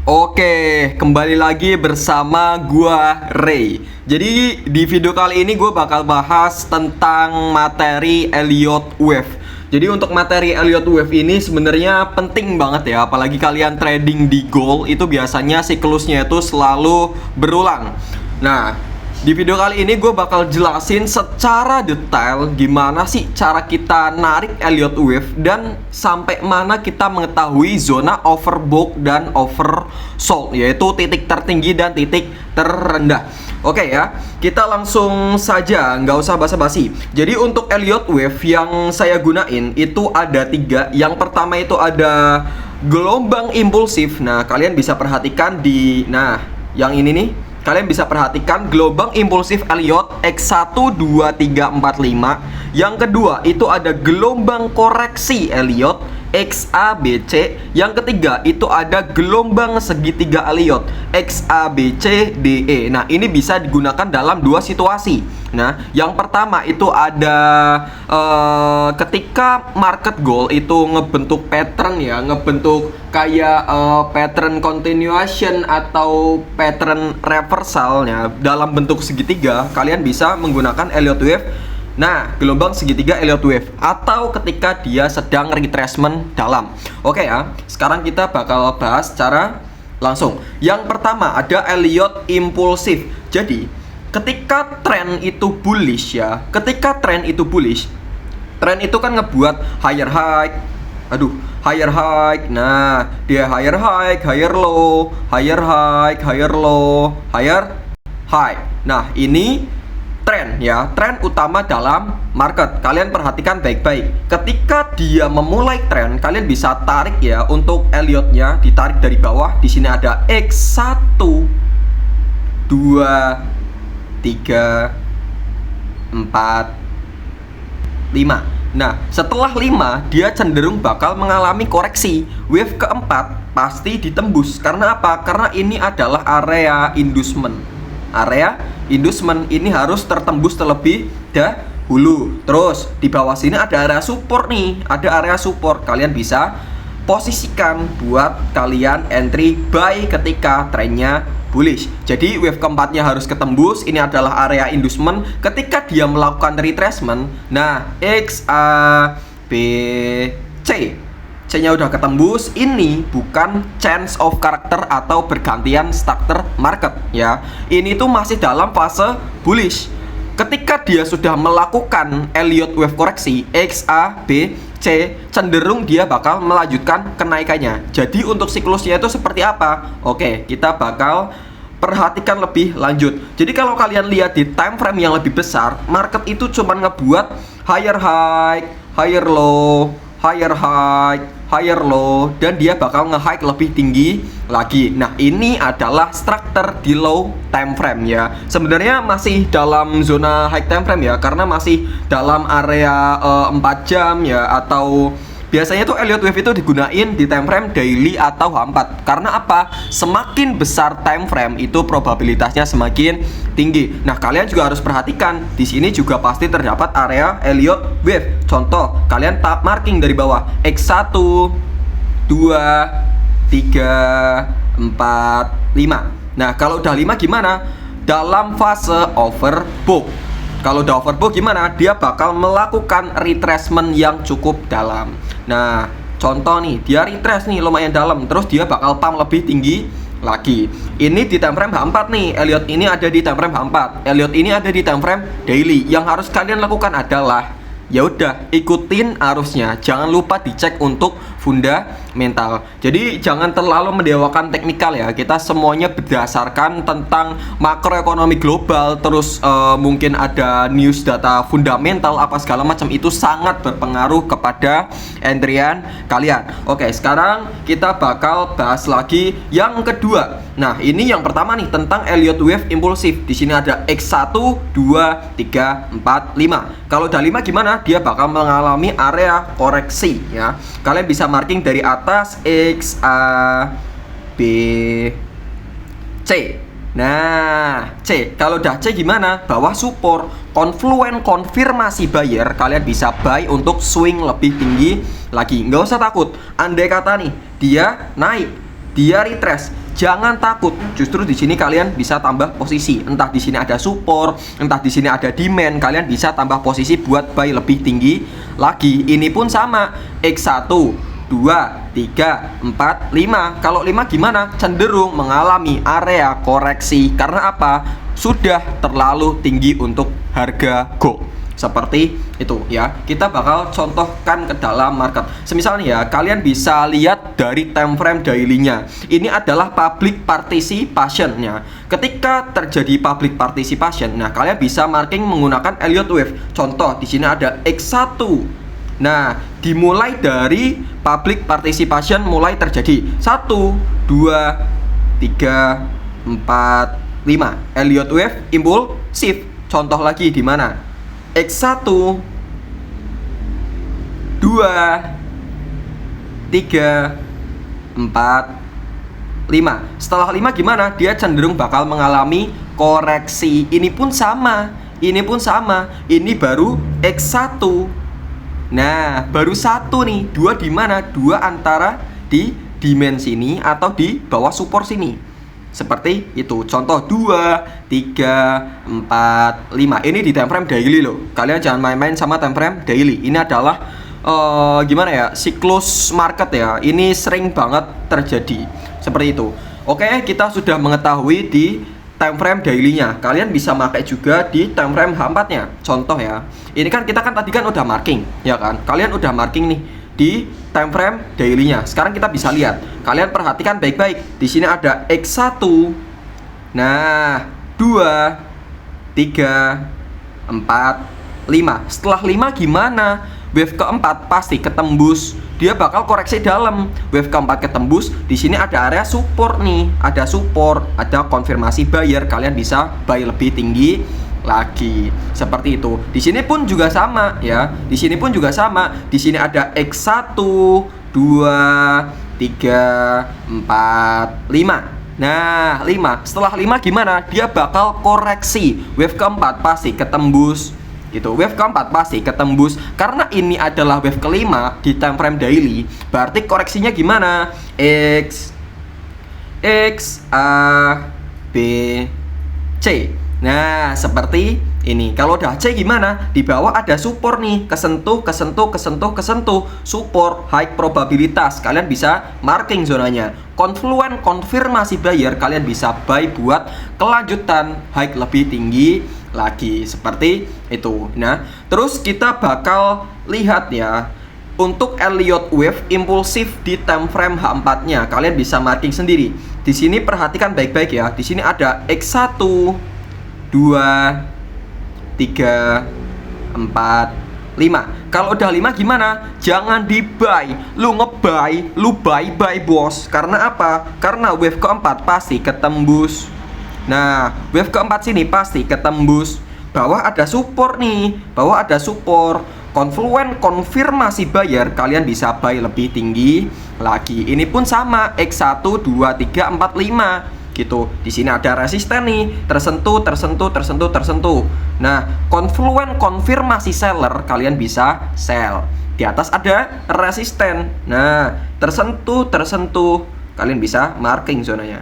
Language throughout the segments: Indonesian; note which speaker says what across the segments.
Speaker 1: Oke, kembali lagi bersama gua Ray. Jadi di video kali ini gua bakal bahas tentang materi Elliott Wave. Jadi untuk materi Elliott Wave ini sebenarnya penting banget ya, apalagi kalian trading di gold itu biasanya siklusnya itu selalu berulang. Nah, di video kali ini gue bakal jelasin secara detail gimana sih cara kita narik Elliott Wave dan sampai mana kita mengetahui zona overbought dan oversold, yaitu titik tertinggi dan titik terendah. Oke ya, kita langsung saja, nggak usah basa-basi. Jadi untuk Elliott Wave yang saya gunain itu ada 3. Yang pertama itu ada gelombang impulsif. Nah, kalian bisa perhatikan yang ini nih. Kalian bisa perhatikan gelombang impulsif Elliott X1, 2, 3, 4, 5. Yang kedua itu ada gelombang koreksi Elliott XABC. Yang ketiga itu ada gelombang segitiga Elliott XABCDE. Nah, ini bisa digunakan dalam 2 situasi. Nah, yang pertama itu ada ketika market goal itu ngebentuk pattern ya, ngebentuk kayak pattern continuation atau pattern reversalnya dalam bentuk segitiga, kalian bisa menggunakan Elliott Wave. Nah, gelombang segitiga Elliott Wave atau ketika dia sedang retracement dalam. Oke ya, sekarang kita bakal bahas secara langsung. Yang pertama ada Elliott impulsif. Jadi, ketika tren itu bullish ya, tren itu kan ngebuat higher high. Higher high. Nah, dia higher high, higher low, higher high, higher low, higher high. Nah, ini tren ya, tren utama dalam market. Kalian perhatikan baik-baik. Ketika dia memulai tren, kalian bisa tarik ya untuk Elliott-nya, ditarik dari bawah. Di sini ada X1 2 3 4 5. Nah, setelah 5 dia cenderung bakal mengalami koreksi. Wave keempat pasti ditembus. Karena apa? Karena ini adalah area inducement. Area inducement ini harus tertembus terlebih dahulu. Terus di bawah sini ada area support nih. Ada area support. Kalian bisa posisikan buat kalian entry buy ketika trennya bullish. Jadi wave keempatnya harus ketembus. Ini adalah area inducement. Ketika dia melakukan retracement, nah XABC, C-nya udah ketembus. Ini bukan change of character atau bergantian structure market ya. Ini tuh masih dalam fase bullish. Ketika dia sudah melakukan Elliott Wave koreksi XABC, cenderung dia bakal melanjutkan kenaikannya. Jadi untuk siklusnya itu seperti apa? Oke, kita bakal perhatikan lebih lanjut. Jadi kalau kalian lihat di time frame yang lebih besar, market itu cuma ngebuat higher high, higher low, higher high, higher low, dan dia bakal nge-high lebih tinggi lagi. Nah, ini adalah structure di low time frame ya. Sebenarnya masih dalam zona high time frame ya, karena masih dalam area 4 jam ya, atau biasanya tuh Elliott Wave itu digunain di time frame daily atau H4. Karena apa? Semakin besar time frame itu probabilitasnya semakin tinggi. Nah, kalian juga harus perhatikan di sini juga pasti terdapat area Elliott Wave. Contoh, kalian tap marking dari bawah X1 2 3 4 5. Nah, kalau udah 5 gimana? Dalam fase overbought. Kalau udah overbought gimana? Dia bakal melakukan retracement yang cukup dalam. Nah, contoh nih, dia retrace nih lumayan dalam, terus dia bakal pump lebih tinggi lagi. Ini di time frame H4 nih. Elliott ini ada di time frame H4. Elliott ini ada di time frame daily. Yang harus kalian lakukan adalah ya udah ikutin arusnya, jangan lupa dicek untuk fundamental. Jadi jangan terlalu mendewakan teknikal ya. Kita semuanya berdasarkan tentang makroekonomi global, terus mungkin ada news data fundamental apa segala macam, itu sangat berpengaruh kepada entryan kalian. Oke, sekarang kita bakal bahas lagi yang kedua. Nah, ini yang pertama nih tentang Elliott Wave impulsif. Di sini ada X1 2 3 4 5. Kalau udah 5 gimana? Dia bakal mengalami area koreksi ya. Kalian bisa marking dari atas X A B C. Nah, C. Kalau udah C gimana? Bawah support, confluent konfirmasi buyer, kalian bisa buy untuk swing lebih tinggi lagi. Nggak usah takut. Andai kata nih dia naik, dia retrace, jangan takut. Justru di sini kalian bisa tambah posisi. Entah di sini ada support, entah di sini ada demand, kalian bisa tambah posisi buat buy lebih tinggi lagi. Ini pun sama, X1, 2, 3, 4, 5. Kalau 5 gimana? Cenderung mengalami area koreksi. Karena apa? Sudah terlalu tinggi untuk harga gold. Seperti itu ya. Kita bakal contohkan ke dalam market. Semisal nih ya, kalian bisa lihat dari time frame daily-nya. Ini adalah public participation-nya. Ketika terjadi public participation, nah kalian bisa marking menggunakan Elliott Wave. Contoh di sini ada X1. Nah, dimulai dari public participation mulai terjadi 1, 2, 3, 4, 5. Elliott Wave impulsif. Contoh lagi di mana? X1, 2, 3, 4, 5. Setelah 5 gimana? Dia cenderung bakal mengalami koreksi. Ini pun sama. Ini pun sama. Ini baru X1. Nah, baru 1 nih. 2 di mana? 2 antara di dimensi ini atau di bawah support sini. Seperti itu. Contoh 2, 3, 4, 5. Ini di time frame daily loh. Kalian jangan main-main sama time frame daily. Ini adalah gimana ya? Siklus market ya. Ini sering banget terjadi. Seperti itu. Oke, kita sudah mengetahui di time frame daily-nya. Kalian bisa pakai juga di time frame H4-nya. Contoh ya. Ini kan kita kan tadi kan udah marking, ya kan? Kalian udah marking nih di time frame daily-nya. Sekarang kita bisa lihat. Kalian perhatikan baik-baik. Di sini ada X1. Nah, 2, 3, 4, 5. Setelah 5 gimana? Wave keempat pasti ketembus. Dia bakal koreksi dalam. Wave keempat ketembus. Di sini ada area support nih. Ada support, ada konfirmasi buyer. Kalian bisa buy lebih tinggi lagi. Seperti itu. Di sini pun juga sama ya. Di sini pun juga sama. Di sini ada X1, 2, 3, 4, 5. Nah, 5. Setelah 5 gimana? Dia bakal koreksi. Wave keempat pasti ketembus gitu. Wave keempat pasti ketembus. Karena ini adalah wave kelima di time frame daily, berarti koreksinya gimana? X, A, B, C. Nah, seperti ini. Kalau udah C gimana? Di bawah ada support nih. Kesentuh, support high probabilitas. Kalian bisa marking zonanya. Confluent konfirmasi buyer, kalian bisa buy buat kelanjutan high lebih tinggi lagi. Seperti itu. Nah, terus kita bakal lihat ya. Untuk Elliott Wave impulsif di time frame H4-nya, kalian bisa marking sendiri. Di sini perhatikan baik-baik ya. Di sini ada X1, 2, 3, 4, 5. Kalau udah 5 gimana? Jangan di buy. Lu nge-buy, lu buy bos. Karena apa? Karena wave keempat pasti ketembus. Nah, wave keempat sini pasti ketembus. Bawah ada support nih. Bawah ada support. Confluent konfirmasi buyer, kalian bisa buy lebih tinggi lagi. Ini pun sama, X1, 2, 3, 4, 5 gitu. Di sini ada resisten nih, tersentuh. Nah, confluent konfirmasi seller, kalian bisa sell. Di atas ada resisten. Nah, tersentuh, kalian bisa marking zonanya.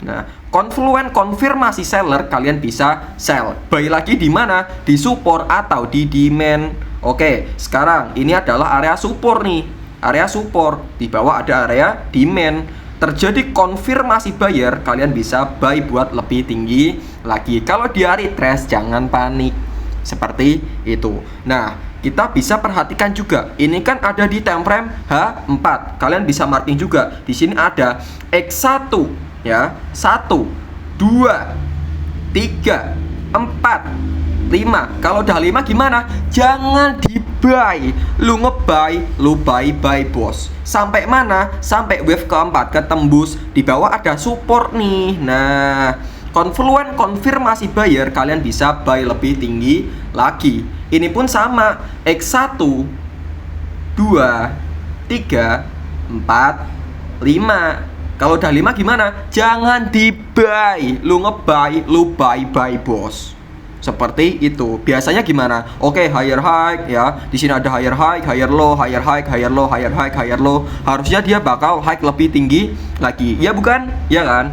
Speaker 1: Nah, confluent konfirmasi seller, kalian bisa sell. Buy lagi di mana? Di support atau di demand. Oke, sekarang ini adalah area support nih. Area support, di bawah ada area demand. Terjadi konfirmasi buyer, kalian bisa buy buat lebih tinggi lagi. Kalau di hari trace jangan panik. Seperti itu. Nah, kita bisa perhatikan juga. Ini kan ada di time frame H4. Kalian bisa marking juga. Di sini ada X1 ya. 1, 2, 3, 4, 5. Kalau udah 5 gimana? Jangan di buy. Lu nge-buy, lu buy bos. Sampai mana? Sampai wave keempat ketembus. Di bawah ada support nih. Nah, confluent konfirmasi buyer, kalian bisa buy lebih tinggi lagi. Ini pun sama, X1, 2, 3, 4, 5. Kalau udah 5 gimana? Jangan di buy. Lu nge-buy, lu buy bos. seperti itu. Biasanya gimana? Oke, higher high ya. Di sini ada higher high, higher low, higher high, higher low, higher high, higher low. Harusnya dia bakal high lebih tinggi lagi. Ya bukan? Ya kan?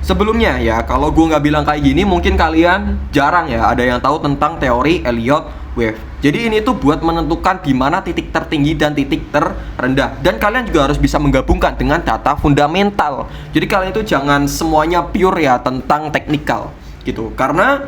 Speaker 1: Sebelumnya ya, kalau gue nggak bilang kayak gini, mungkin kalian jarang ya ada yang tahu tentang teori Elliott Wave. Jadi ini tuh buat menentukan di mana titik tertinggi dan titik terendah. Dan kalian juga harus bisa menggabungkan dengan data fundamental. Jadi kalian itu jangan semuanya pure ya tentang teknikal gitu. Karena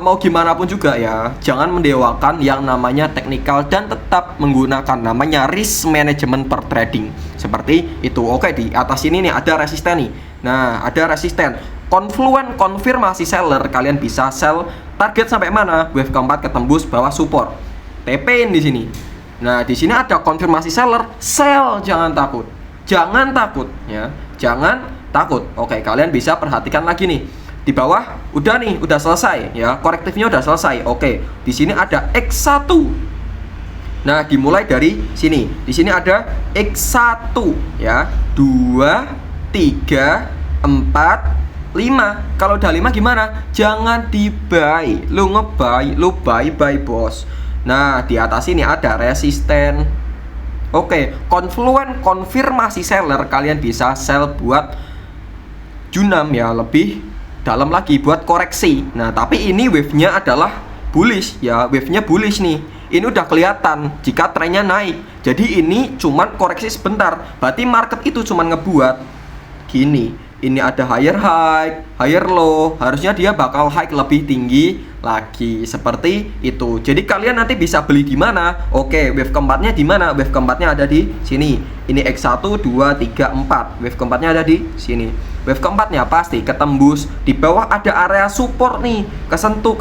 Speaker 1: mau gimana pun juga ya, jangan mendewakan yang namanya teknikal dan tetap menggunakan namanya risk management per trading. Seperti itu. Oke, di atas ini nih ada resisten nih. Nah, ada resisten. Confluent konfirmasi seller, kalian bisa sell target sampai mana? Wave keempat ketembus bawah support. TP-in di sini. Nah, di sini ada konfirmasi seller, sell, jangan takut. Jangan takut ya. Jangan takut. Oke, kalian bisa perhatikan lagi nih. Di bawah udah nih, udah selesai ya. Korektifnya udah selesai. Oke, di sini ada X1. Nah, dimulai dari sini. Di sini ada X1 ya. 2 3 4 5. Kalau udah 5 gimana? Jangan di buy. Lu nge-buy, lu buy bos. Nah, di atas ini ada resisten. Oke, confluent konfirmasi seller, kalian bisa sell buat junam ya, lebih dalam lagi buat koreksi. Nah, tapi ini wave-nya adalah bullish ya, wave-nya bullish nih. Ini udah kelihatan jika trennya naik. Jadi ini cuman koreksi sebentar. Berarti market itu cuman ngebuat gini. Ini ada higher high, higher low. Harusnya dia bakal high lebih tinggi lagi. Seperti itu. Jadi kalian nanti bisa beli di mana? Oke, wave keempatnya di mana? Wave keempatnya ada di sini. Ini X1 2 3 4. Wave keempatnya ada di sini. Wave keempatnya pasti ketembus. Di bawah ada area support nih. Kesentuh.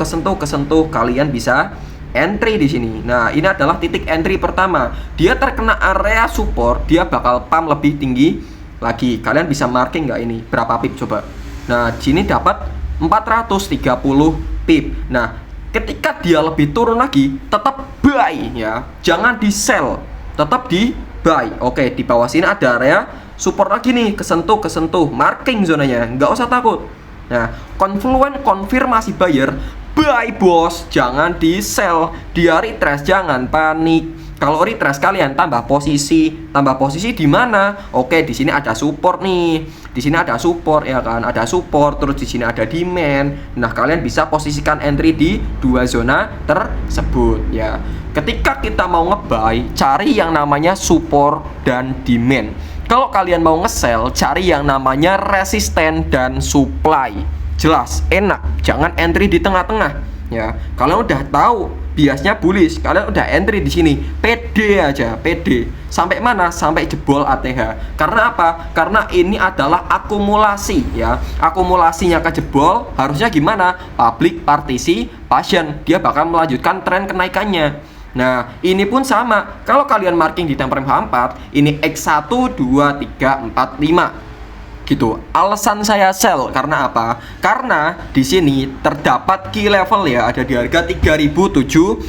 Speaker 1: Kalian bisa entry di sini. Nah, ini adalah titik entry pertama. Dia terkena area support, dia bakal pump lebih tinggi lagi. Kalian bisa marking nggak ini? Berapa pip coba? Nah, sini dapat 430 pip. Nah, ketika dia lebih turun lagi, tetap buy ya. Jangan di sell, tetap di buy. Oke, di bawah sini ada area support lagi nih, kesentuh, marking zonanya. Nggak usah takut. Nah, confluent konfirmasi buyer, buy bos, jangan di sell. Dia retrace, jangan panik. Kalau retrace kalian tambah posisi di mana? Oke, di sini ada support nih. Di sini ada support ya kan, ada support, terus di sini ada demand. Nah, kalian bisa posisikan entry di dua zona tersebut ya. Ketika kita mau nge-buy, cari yang namanya support dan demand. Kalau kalian mau nge-sell, cari yang namanya resisten dan supply. Jelas, enak. Jangan entry di tengah-tengah ya. Kalian udah tahu biasnya bullish, kalian udah entry di sini, pede aja, pede. Sampai mana? Sampai jebol ATH. Karena apa? Karena ini adalah akumulasi ya. Akumulasinya kejebol, harusnya gimana? Public participation. Dia bakal melanjutkan tren kenaikannya. Nah, ini pun sama. Kalau kalian marking di time frame H4, ini X1 2 3 4 5. Gitu. Alasan saya sell karena apa? Karena di sini terdapat key level ya, ada di harga 3.700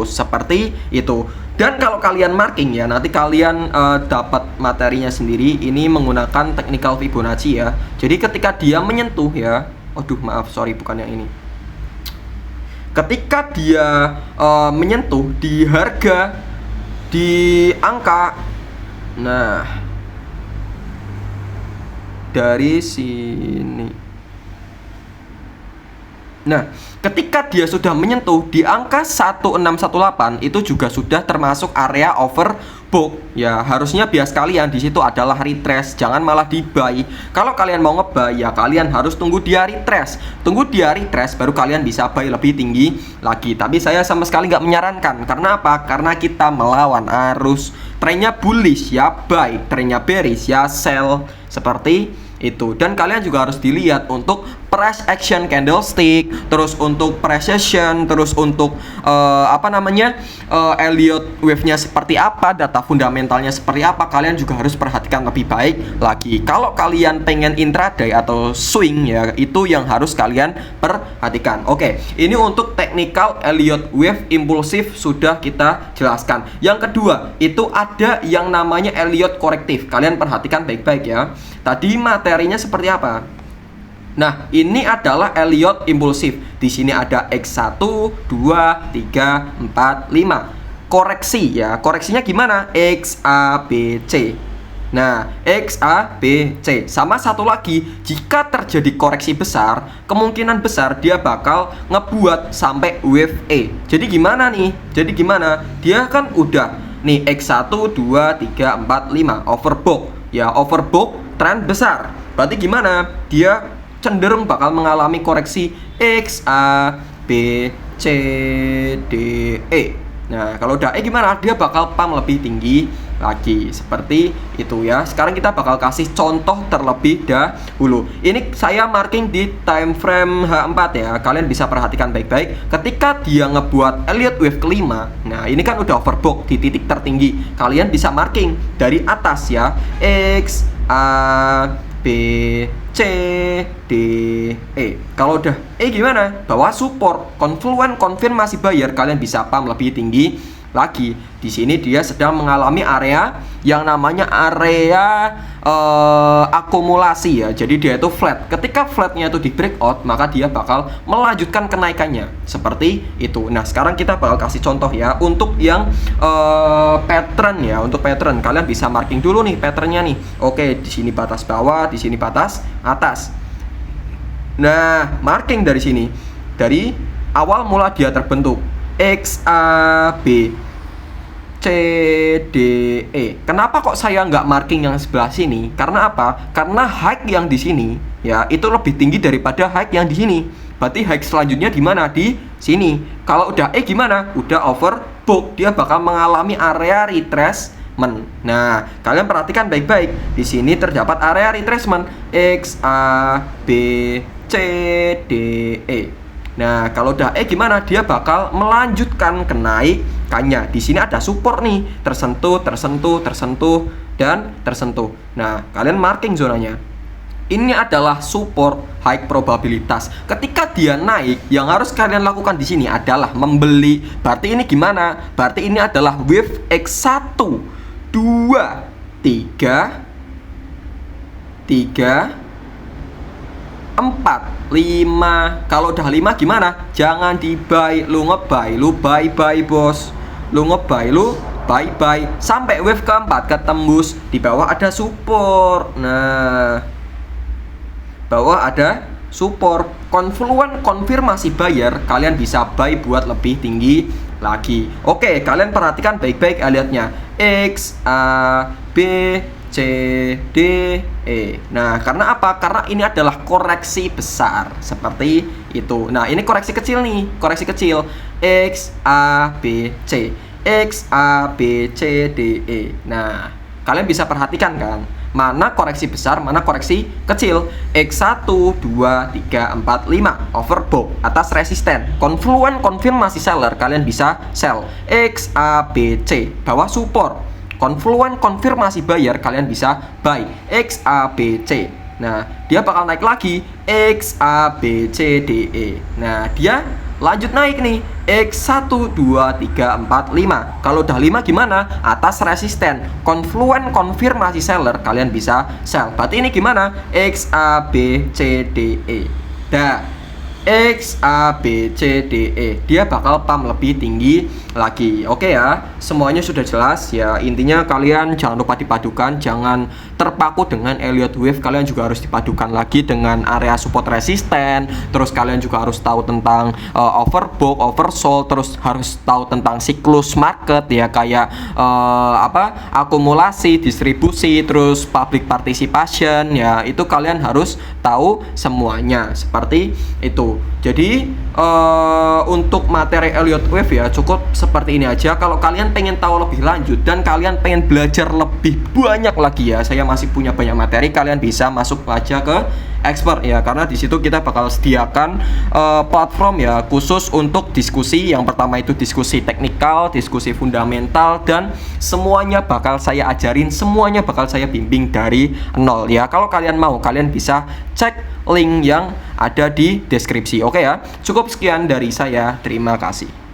Speaker 1: seperti itu. Dan kalau kalian marking ya, nanti kalian dapat materinya sendiri. Ini menggunakan technical Fibonacci ya. Jadi ketika dia menyentuh ya, aduh maaf, sorry bukan yang ini. Ketika dia menyentuh di harga, di angka, nah dari sini. Nah, ketika dia sudah menyentuh di angka 1618, itu juga sudah termasuk area overbought ya. Harusnya bias kalian di situ adalah retrace, jangan malah di buy. Kalau kalian mau nge-buy ya, kalian harus tunggu dia retrace. Tunggu dia retrace baru kalian bisa buy lebih tinggi lagi. Tapi saya sama sekali nggak menyarankan. Karena apa? Karena kita melawan arus. Trennya bullish ya buy, trennya bearish ya sell. Seperti itu. Dan kalian juga harus dilihat untuk price action candlestick, terus untuk price action, terus untuk Elliott wave-nya seperti apa, data fundamentalnya seperti apa. Kalian juga harus perhatikan lebih baik lagi. Kalau kalian pengen intraday atau swing ya, itu yang harus kalian perhatikan. Oke, ini untuk technical Elliott wave impulsif sudah kita jelaskan. Yang kedua, itu ada yang namanya Elliott korektif. Kalian perhatikan baik-baik ya. Tadi materinya seperti apa? Nah, ini adalah Elliott impulsif. Di sini ada X1, 2, 3, 4, 5. Koreksi ya. Koreksinya gimana? X, A, B, C. Nah, X, A, B, C. Sama satu lagi, jika terjadi koreksi besar, kemungkinan besar dia bakal ngebuat sampai wave E. Jadi gimana nih? Jadi gimana? Dia kan udah nih X1, 2, 3, 4, 5 overbought. Ya, overbought tren besar. Berarti gimana? Dia cenderung bakal mengalami koreksi X, A, B, C, D, E. Nah, kalau udah gimana? Dia bakal pump lebih tinggi lagi. Seperti itu ya. Sekarang kita bakal kasih contoh terlebih dahulu. Ini saya marking di time frame H4 ya. Kalian bisa perhatikan baik-baik. Ketika dia ngebuat Elliott wave kelima, nah ini kan udah overbought di titik tertinggi. Kalian bisa marking dari atas ya. X, A, B, C, D, E. Kalau udah gimana? Bawah support, confluent konfirmasi buyer, kalian bisa pump lebih tinggi lagi. Di sini dia sedang mengalami area yang namanya area akumulasi ya. Jadi dia itu flat. Ketika flatnya itu di breakout, maka dia bakal melanjutkan kenaikannya. Seperti itu. Nah, sekarang kita bakal kasih contoh ya untuk yang pattern ya. Untuk pattern kalian bisa marking dulu nih patternnya nih. Oke, di sini batas bawah, di sini batas atas. Nah, marking dari sini. Dari awal mula dia terbentuk X, A, B, C, D, E. Kenapa kok saya nggak marking yang sebelah sini? Karena apa? Karena high yang di sini ya itu lebih tinggi daripada high yang di sini. Berarti high selanjutnya di mana? Di sini. Kalau udah gimana? Udah overbought, dia bakal mengalami area retracement. Nah, kalian perhatikan baik-baik. Di sini terdapat area retracement X, A, B, C, D, E. Nah, kalau udah gimana? Dia bakal melanjutkan kenaikannya. Di sini ada support nih, tersentuh, tersentuh, tersentuh, dan tersentuh. Nah, kalian marking zonanya. Ini adalah support high probabilitas. Ketika dia naik, yang harus kalian lakukan di sini adalah membeli. Berarti ini gimana? Berarti ini adalah wave X1, 2, 3, 4, 5. Kalau udah 5 gimana? Jangan di buy, lu nge-buy, lu buy bos. Lu nge-buy, lu buy sampai wave keempat ketembus. Di bawah ada support. Nah, bawah ada support. Confluent konfirmasi buyer, kalian bisa buy buat lebih tinggi lagi. Oke, kalian perhatikan baik-baik Elliott-nya. X, A, B, C, D, E. Nah, karena apa? Karena ini adalah koreksi besar. Seperti itu. Nah, ini koreksi kecil nih. Koreksi kecil. X, A, B, C. X, A, B, C, D, E. Nah, kalian bisa perhatikan kan? Mana koreksi besar, mana koreksi kecil. X1, 2, 3, 4, 5. Overbought, atas resisten. Confluent konfirmasi seller, kalian bisa sell. X, A, B, C. Bawah support. Confluent konfirmasi buyer, kalian bisa buy X, A, B, C. Nah, dia bakal naik lagi X, A, B, C, D, E. Nah, dia lanjut naik nih X1, 2, 3, 4, 5. Kalau udah 5 gimana? Atas resisten. Confluent konfirmasi seller, kalian bisa sell. Berarti ini gimana? X, A, B, C, D, E. Dah. X, A, B, C, D, E. Dia bakal pump lebih tinggi lagi. Oke ya, semuanya sudah jelas ya. Intinya kalian jangan lupa dipadukan, jangan terpaku dengan Elliott wave. Kalian juga harus dipadukan lagi dengan area support resisten. Terus kalian juga harus tahu tentang overbought, oversold. Terus harus tahu tentang siklus market ya, kayak akumulasi, distribusi, terus public participation ya. Itu kalian harus tahu semuanya. Seperti itu. Jadi untuk materi Elliott wave ya cukup seperti ini aja. Kalau kalian pengen tahu lebih lanjut dan kalian pengen belajar lebih banyak lagi ya, saya masih punya banyak materi. Kalian bisa masuk aja ke expert ya, karena di situ kita bakal sediakan platform ya khusus untuk diskusi. Yang pertama itu diskusi teknikal, diskusi fundamental, dan semuanya bakal saya ajarin, semuanya bakal saya bimbing dari nol ya. Kalau kalian mau, kalian bisa cek link yang ada di deskripsi. Oke ya, cukup sekian dari saya. Terima kasih.